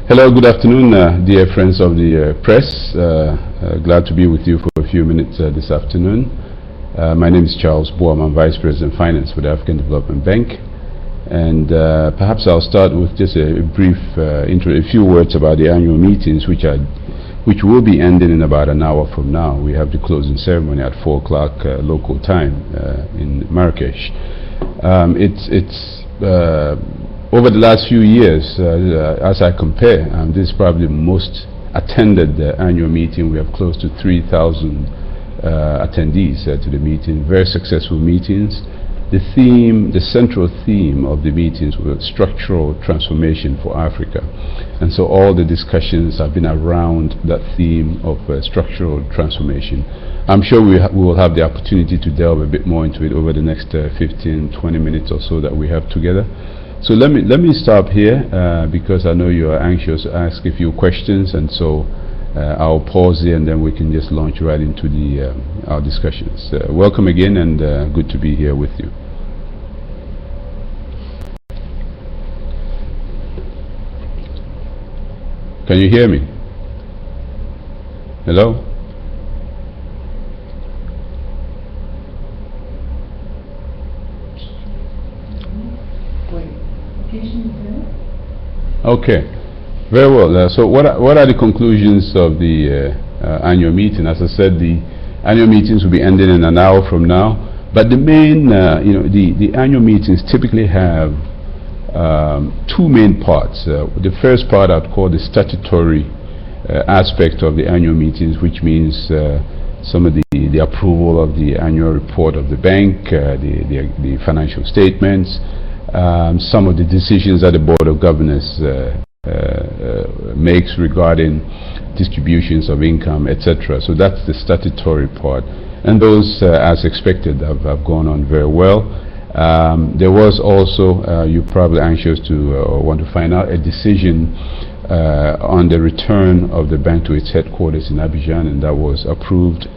Hello, good afternoon, dear friends of the press. Glad to be with you for a few minutes this afternoon. My name is Charles Boamah, I'm Vice President of Finance for the African Development Bank. And perhaps I'll start with just a brief intro, a few words about the annual meetings, which will be ending in about an hour from now. We have the closing ceremony at 4 o'clock local time in Marrakech. Over the last few years, as I compare, this is probably the most attended annual meeting. We have close to 3,000 attendees to the meeting, very successful meetings. The central theme of the meetings was structural transformation for Africa. And so all the discussions have been around that theme of structural transformation. I'm sure we will have the opportunity to delve a bit more into it over the next 15, 20 minutes or so that we have together. So let me stop here because I know you are anxious to ask a few questions, and so I'll pause here and then we can just launch right into our discussions. Welcome again, and good to be here with you. Can you hear me? Hello? Okay, very well. So what are the conclusions of the annual meeting? As I said, the annual meetings will be ending in an hour from now. But the main, the annual meetings typically have two main parts. The first part I'd call the statutory aspect of the annual meetings, which means some of the approval of the annual report of the bank, the financial statements, some of the decisions that the Board of Governors makes regarding distributions of income, etc. So that's the statutory part. And those, as expected, have gone on very well. There was also, you're probably anxious to want to find out, a decision on the return of the bank to its headquarters in Abidjan, and that was approved.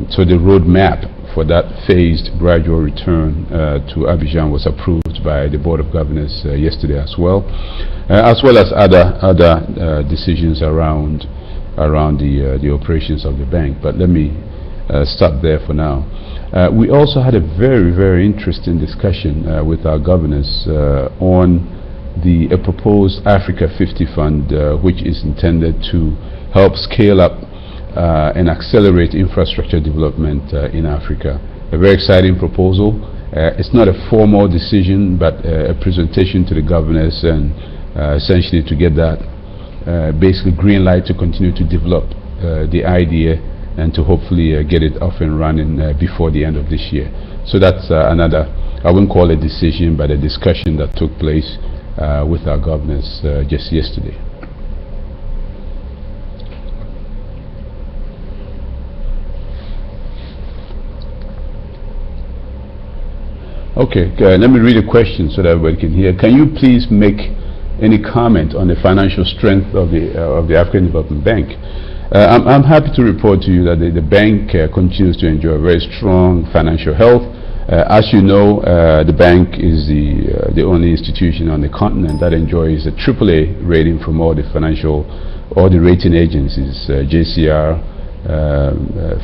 So the roadmap for that phased gradual return to Abidjan was approved by the Board of Governors yesterday as well as other decisions around the operations of the bank. But let me stop there for now. We also had a very, very interesting discussion with our governors on a proposed Africa 50 fund, which is intended to help scale up and accelerate infrastructure development in Africa. A very exciting proposal. It's not a formal decision, but a presentation to the governors, and essentially to get that basically green light to continue to develop the idea and to hopefully get it off and running before the end of this year. So that's another, I wouldn't call it a decision, but a discussion that took place with our governors just yesterday. Okay, let me read a question so that everybody can hear. Can you please make any comment on the financial strength of the African Development Bank? I'm happy to report to you that the bank continues to enjoy very strong financial health. As you know, the bank is the only institution on the continent that enjoys a AAA rating from all the rating agencies, JCR,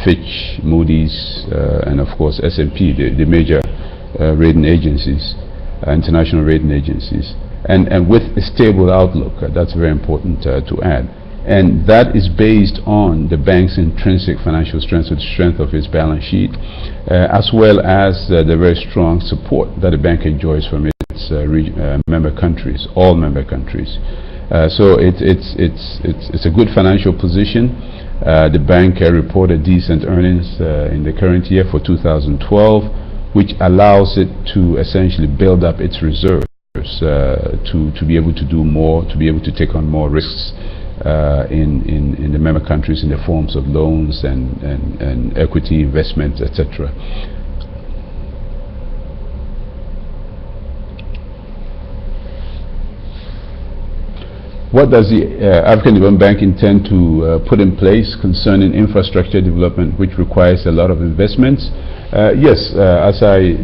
Fitch, Moody's, and of course S&P, the major rating agencies, international rating agencies, and with a stable outlook. That's very important to add. And that is based on the bank's intrinsic financial strength, so the strength of its balance sheet, as well as the very strong support that the bank enjoys from its member countries, all member countries. So it's a good financial position. The bank reported decent earnings in the current year for 2012, which allows it to essentially build up its reserves to be able to do more, to be able to take on more risks in the member countries in the forms of loans and equity investments, etc. What does the African Development Bank intend to put in place concerning infrastructure development, which requires a lot of investments? Yes, as I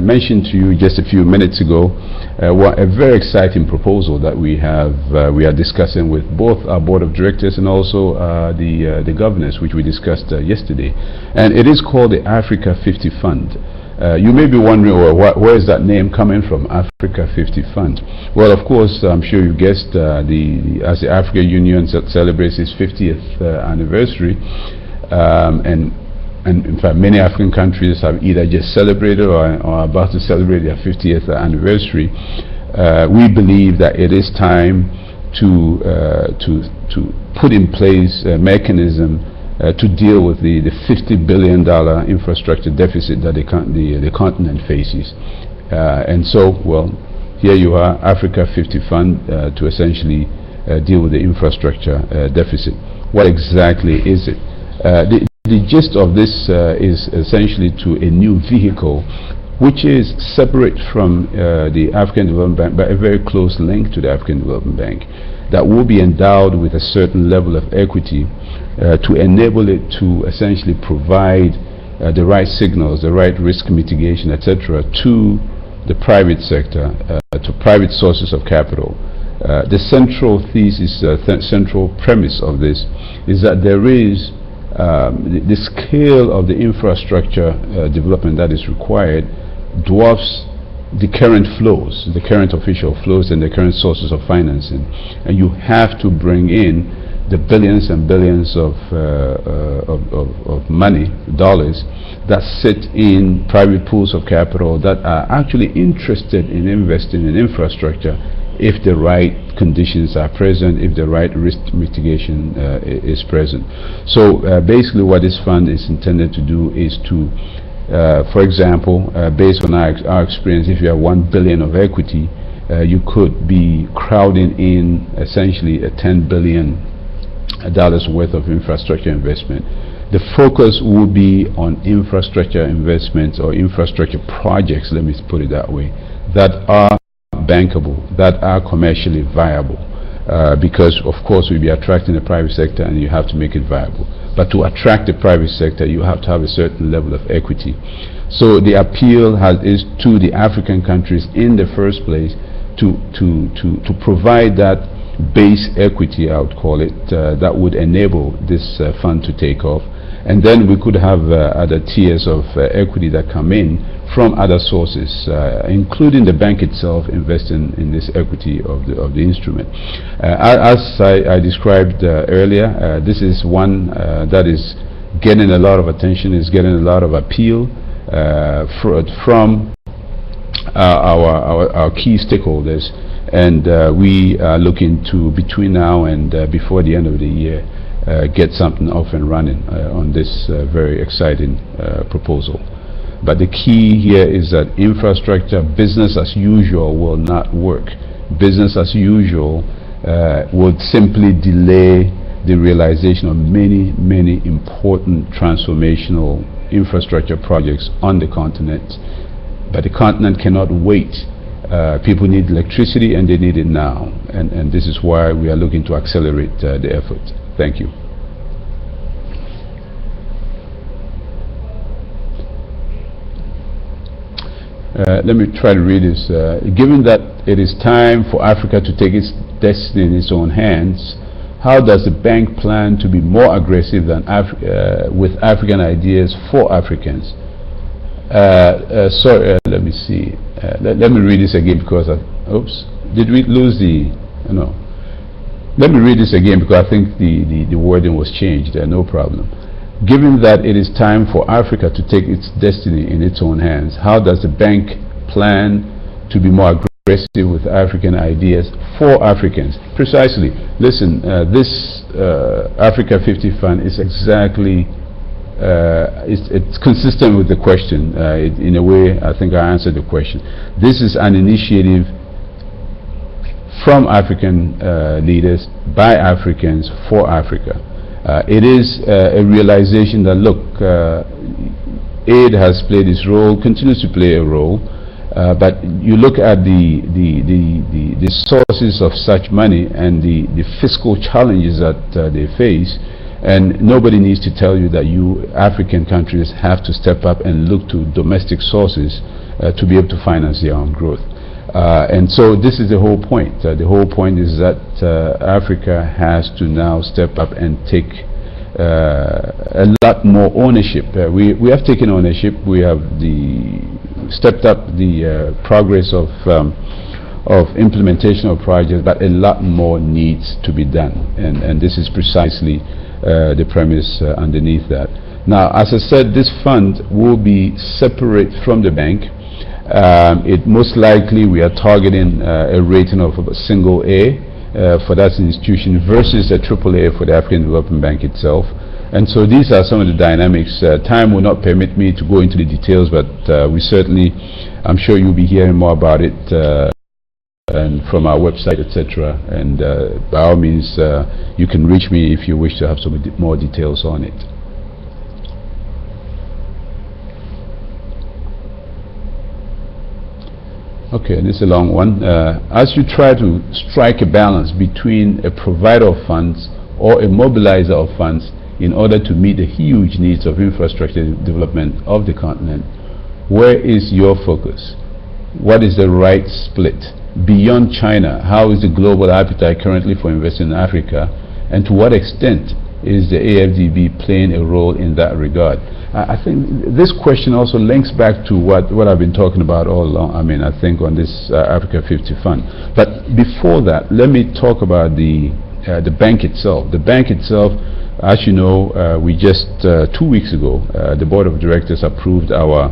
mentioned to you just a few minutes ago, a very exciting proposal that we are discussing with both our board of directors and also the governors, which we discussed yesterday, and it is called the Africa 50 Fund. You may be wondering, well, where is that name coming from, Africa 50 Fund? Well, of course, I'm sure you guessed, as the African Union celebrates its 50th anniversary, and in fact many African countries have either just celebrated or are about to celebrate their 50th anniversary, we believe that it is time to put in place a mechanism to deal with the $50 billion infrastructure deficit that the continent faces. And so, well, here you are, Africa 50 Fund, to essentially deal with the infrastructure deficit. What exactly is it? The gist of this is essentially to a new vehicle which is separate from the African Development Bank, but a very close link to the African Development Bank, that will be endowed with a certain level of equity to enable it to essentially provide the right signals, the right risk mitigation, etc., to the private sector, to private sources of capital. The central thesis, central premise of this is that there is the scale of the infrastructure development that is required dwarfs the current flows, the current official flows and the current sources of financing, and you have to bring in the billions and billions of money, dollars, that sit in private pools of capital that are actually interested in investing in infrastructure if the right conditions are present, if the right risk mitigation is present. So basically what this fund is intended to do is to, for example, based on our experience, if you have $1 billion of equity, you could be crowding in essentially a $10 billion worth of infrastructure investment. The focus will be on infrastructure investments or infrastructure projects, let me put it that way, that are bankable, that are commercially viable, because of course we'll be attracting the private sector and you have to make it viable. But to attract the private sector, you have to have a certain level of equity. So the appeal is to the African countries in the first place to provide that base equity, I would call it, that would enable this fund to take off. And then we could have other tiers of equity that come in from other sources, including the bank itself investing in this equity of the instrument. As I described earlier, this is one that is getting a lot of attention, is getting a lot of appeal from our key stakeholders, and we are looking to, between now and before the end of the year, get something off and running on this very exciting proposal. But the key here is that infrastructure, business as usual, will not work. Business as usual would simply delay the realization of many, many important transformational infrastructure projects on the continent. But the continent cannot wait. People need electricity and they need it now. And this is why we are looking to accelerate the effort. Thank you. Let me try to read this. Given that it is time for Africa to take its destiny in its own hands, how does the bank plan to be more aggressive than with African ideas for Africans? Sorry, let me see. Let me read this again because oops, did we lose the? No. Let me read this again because I think the wording was changed. No problem. Given that it is time for Africa to take its destiny in its own hands, how does the bank plan to be more aggressive with African ideas for Africans? Precisely. Listen, this Africa 50 Fund is exactly, it's consistent with the question. In a way, I think I answered the question. This is an initiative from African leaders, by Africans, for Africa. It is a realization that, look, aid has played its role, continues to play a role, But you look at the sources of such money and the fiscal challenges that they face, and nobody needs to tell you that you African countries have to step up and look to domestic sources to be able to finance their own growth. And so this is the whole point. The whole point is that Africa has to now step up and take a lot more ownership. We have taken ownership. We have stepped up the progress of implementation of projects, but a lot more needs to be done. And this is precisely the premise underneath that. Now, as I said, this fund will be separate from the bank. It most likely we are targeting a rating of a single A for that institution versus a triple A for the African Development Bank itself. And so these are some of the dynamics. Time will not permit me to go into the details, but we certainly, I'm sure you'll be hearing more about it and from our website, etc. And by all means, you can reach me if you wish to have some more details on it. Okay, this is a long one. As you try to strike a balance between a provider of funds or a mobilizer of funds in order to meet the huge needs of infrastructure development of the continent, where is your focus? What is the right split? Beyond China, how is the global appetite currently for investing in Africa, and to what extent is the AfDB playing a role in that regard? I think this question also links back to what I've been talking about all along. I mean, I think on this Africa 50 fund. But before that, let me talk about the bank itself. The bank itself, as you know, we just 2 weeks ago, the board of directors approved our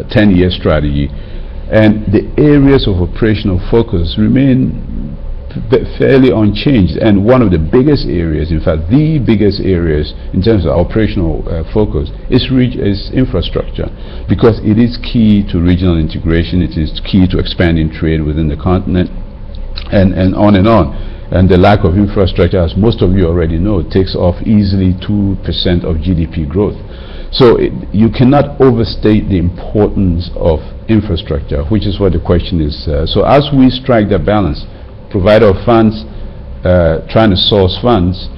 10-year strategy, and the areas of operational focus remain fairly unchanged. And one of the biggest areas, in fact the biggest areas in terms of operational focus is infrastructure, because it is key to regional integration, it is key to expanding trade within the continent, and on and on. And the lack of infrastructure, as most of you already know, takes off easily 2% of GDP growth. So you cannot overstate the importance of infrastructure, which is what the question is. So as we strike that balance, provider of funds, trying to source funds,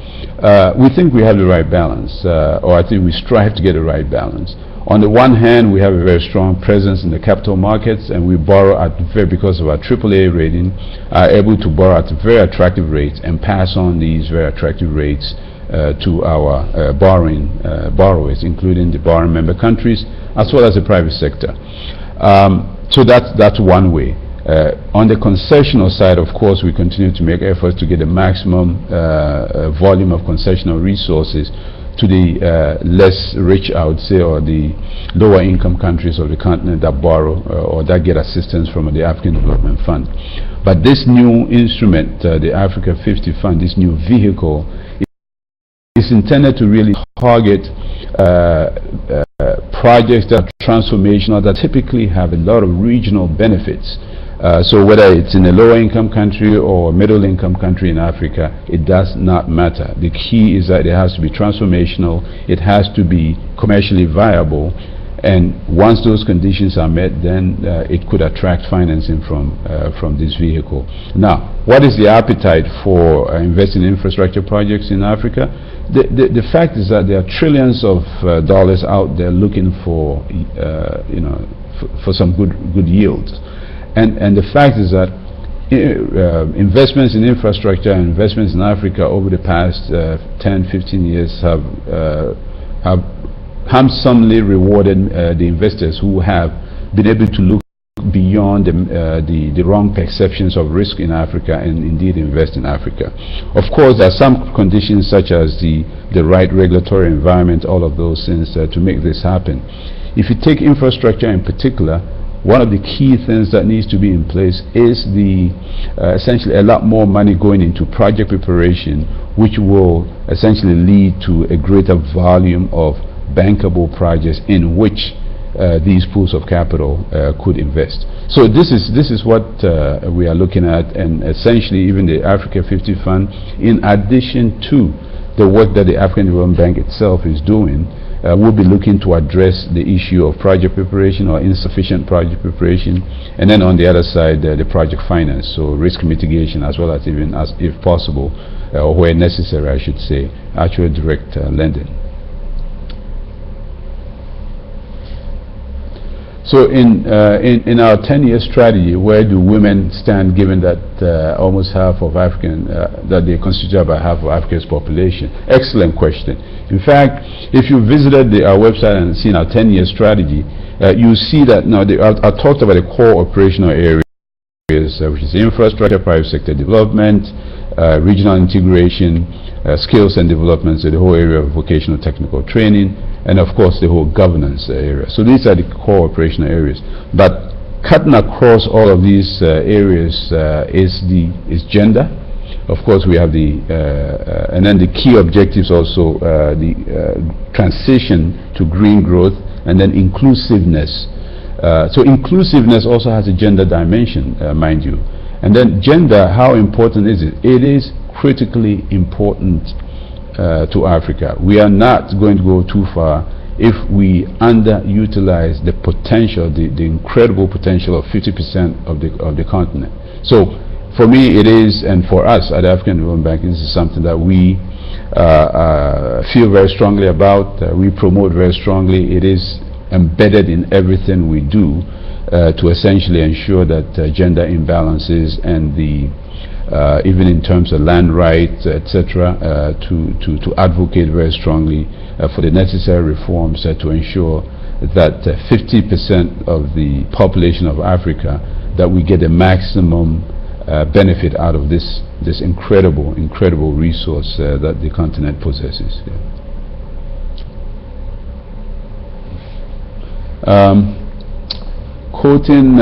we think we have the right balance, or I think we strive to get the right balance. On the one hand, we have a very strong presence in the capital markets, and we borrow at because of our AAA rating, are able to borrow at very attractive rates and pass on these very attractive rates to our borrowers, including the borrowing member countries, as well as the private sector. So that's one way. On the concessional side, of course, we continue to make efforts to get the maximum volume of concessional resources to the less rich, I would say, or the lower income countries of the continent that borrow or that get assistance from the African Development Fund. But this new instrument, the Africa 50 Fund, this new vehicle, is intended to really target projects that are transformational, that typically have a lot of regional benefits. So whether it's in a lower income country or middle income country in Africa, it does not matter. The key is that it has to be transformational, it has to be commercially viable, and once those conditions are met, then it could attract financing from this vehicle. Now, what is the appetite for investing in infrastructure projects in Africa? The fact is that there are trillions of dollars out there looking for for some good yields. And the fact is that investments in infrastructure and investments in Africa over the past 10-15 years have handsomely rewarded the investors who have been able to look beyond the wrong perceptions of risk in Africa and indeed invest in Africa. Of course, there are some conditions such as the right regulatory environment, all of those things to make this happen. If you take infrastructure in particular, one of the key things that needs to be in place is essentially a lot more money going into project preparation, which will essentially lead to a greater volume of bankable projects in which these pools of capital could invest. So this is what we are looking at, and essentially even the Africa 50 Fund, in addition to the work that the African Development Bank itself is doing, we'll be looking to address the issue of project preparation or insufficient project preparation, and then on the other side, the project finance, so risk mitigation, as well as, even as if possible, or where necessary, I should say, actual direct lending. So in our 10-year strategy, where do women stand, given that almost half of African, that they constitute about half of Africa's population? Excellent question. In fact, if you visited our website and seen our 10-year strategy, you see that now I talked about the core operational areas, which is infrastructure, private sector development, regional integration, skills and development, so the whole area of vocational technical training, and of course the whole governance area. So these are the core operational areas. But cutting across all of these areas is gender. Of course, we have and then the key objectives also, the transition to green growth, and then inclusiveness. So inclusiveness also has a gender dimension, mind you. And then gender, how important is it? It is critically important to Africa. We are not going to go too far if we underutilize the potential, the incredible potential of 50% of the continent. So for me it is, and for us at the African Development Bank, this is something that we feel very strongly about, we promote very strongly. It is embedded in everything we do to essentially ensure that gender imbalances and the even in terms of land rights, etc., to advocate very strongly for the necessary reforms to ensure that 50% of the population of Africa, that we get the maximum benefit out of this incredible resource that the continent possesses. Quoting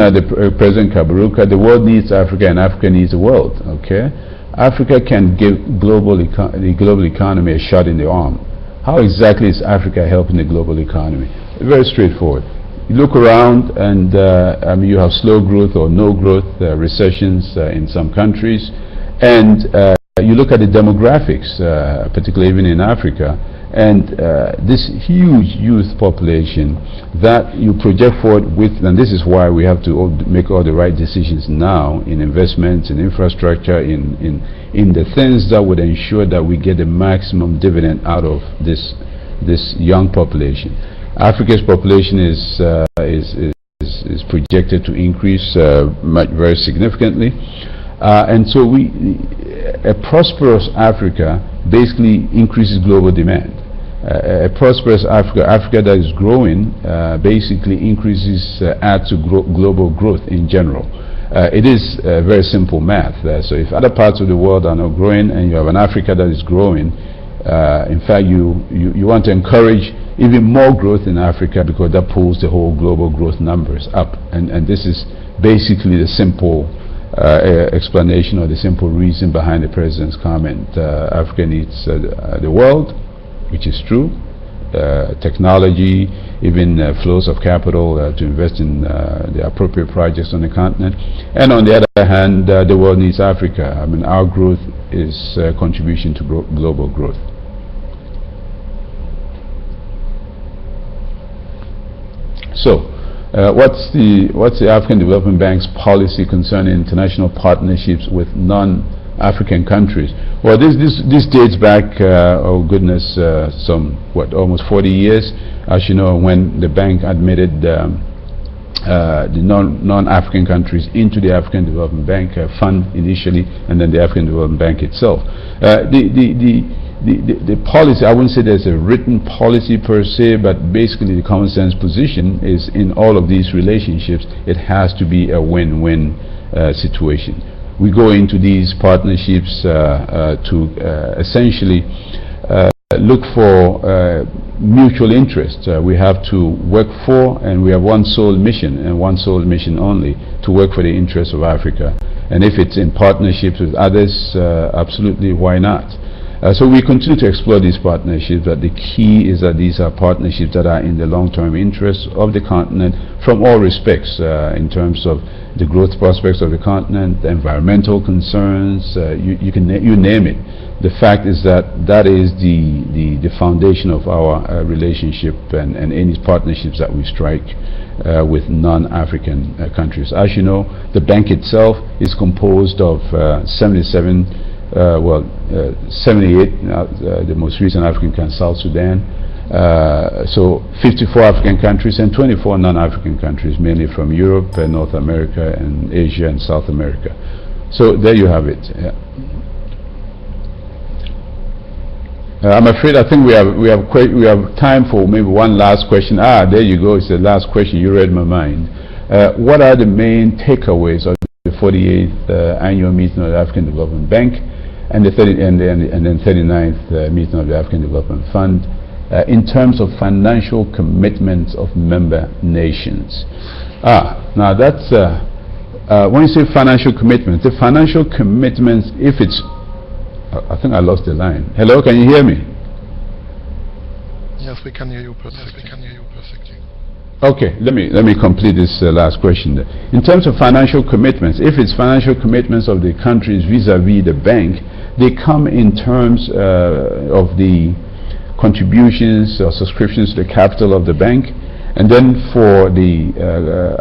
President Kaberuka, the world needs Africa and Africa needs the world. Okay, Africa can give the global economy a shot in the arm. How exactly is Africa helping the global economy? Very straightforward. You look around and I mean, you have slow growth or no growth, recessions in some countries, and you look at the demographics, particularly even in Africa, and this huge youth population that you project forward with, and this is why we have to make all the right decisions now in investments, in infrastructure, in the things that would ensure that we get the maximum dividend out of this young population. Africa's population is projected to increase very significantly, and so a prosperous Africa basically increases global demand. A prosperous Africa that is growing, basically increases, adds to global growth in general. It is very simple math. So if other parts of the world are not growing and you have an Africa that is growing, in fact you want to encourage even more growth in Africa, because that pulls the whole global growth numbers up. And this is basically the simple explanation, or the simple reason behind the President's comment. Africa needs the world, which is true, technology, even flows of capital to invest in the appropriate projects on the continent. And on the other hand, the world needs Africa. I mean, our growth is a contribution to global growth. So, what's the African Development Bank's policy concerning international partnerships with non-African countries? Well, this dates back, oh goodness, almost 40 years, as you know, when the bank admitted the non-African countries into the African Development Bank fund initially, and then the African Development Bank itself. The policy, I wouldn't say there's a written policy per se, but basically the common sense position is, in all of these relationships, it has to be a win-win situation. We go into these partnerships to essentially look for mutual interest. We have to work for, and we have one sole mission, and one sole mission only, to work for the interests of Africa. And if it's in partnerships with others, absolutely, why not? So we continue to explore these partnerships, but the key is that these are partnerships that are in the long-term interests of the continent from all respects, in terms of the growth prospects of the continent, the environmental concerns, you name it. The fact is that that is the foundation of our relationship and any partnerships that we strike with non-African countries. As you know, the bank itself is composed of 78, the most recent African country, South Sudan, so 54 African countries and 24 non-African countries, mainly from Europe and North America and Asia and South America. So there you have it. I'm afraid I think we have time for maybe one last question. There you go. It's the last question. You read my mind. What are the main takeaways of the 48th annual meeting of the African Development Bank and the 39th meeting of the African Development Fund in terms of financial commitments of member nations? Now that's when you say financial commitments, the financial commitments, if it's I think I lost the line. Hello, can you hear me? Yes, we can hear you perfectly. Okay, let me complete this last question. In terms of financial commitments, if it's financial commitments of the countries vis-a-vis the bank, they come in terms of the contributions or subscriptions to the capital of the bank. And then for the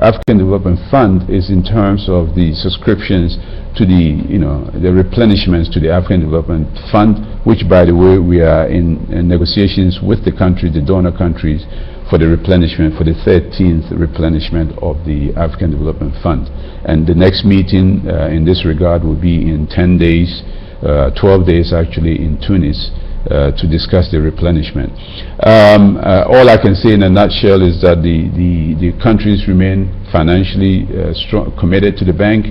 African Development Fund is in terms of the subscriptions to the replenishments to the African Development Fund, which, by the way, we are in negotiations with the country, the donor countries, for the replenishment, for the 13th replenishment of the African Development Fund. And the next meeting in this regard will be in 10 days, 12 days actually, in Tunis, to discuss the replenishment. All I can say in a nutshell is that the countries remain financially committed to the bank.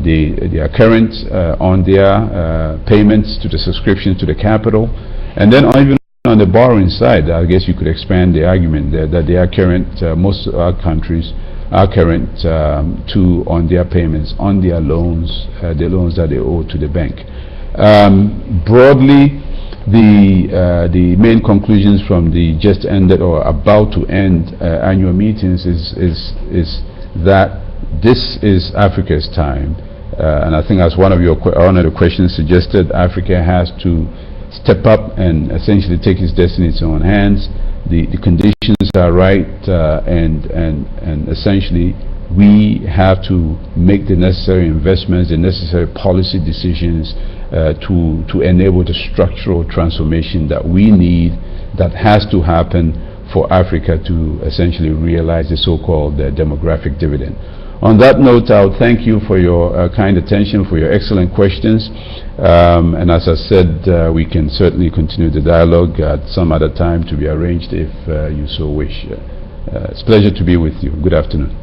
They are current on their payments to the subscription to the capital, and then even on the borrowing side, I guess you could expand the argument that they are current. Most of our countries are current on their payments, on their loans, the loans that they owe to the bank. Broadly, the main conclusions from the just ended or about to end annual meetings is that this is Africa's time, and I think as one of the questions suggested, Africa has to step up and essentially take its destiny in its own hands. The conditions are right, and essentially we have to make the necessary investments, the necessary policy decisions to enable the structural transformation that we need, that has to happen for Africa to essentially realize the so-called demographic dividend. On that note, I'll thank you for your kind attention, for your excellent questions, and as I said, we can certainly continue the dialogue at some other time to be arranged if you so wish. It's a pleasure to be with you. Good afternoon.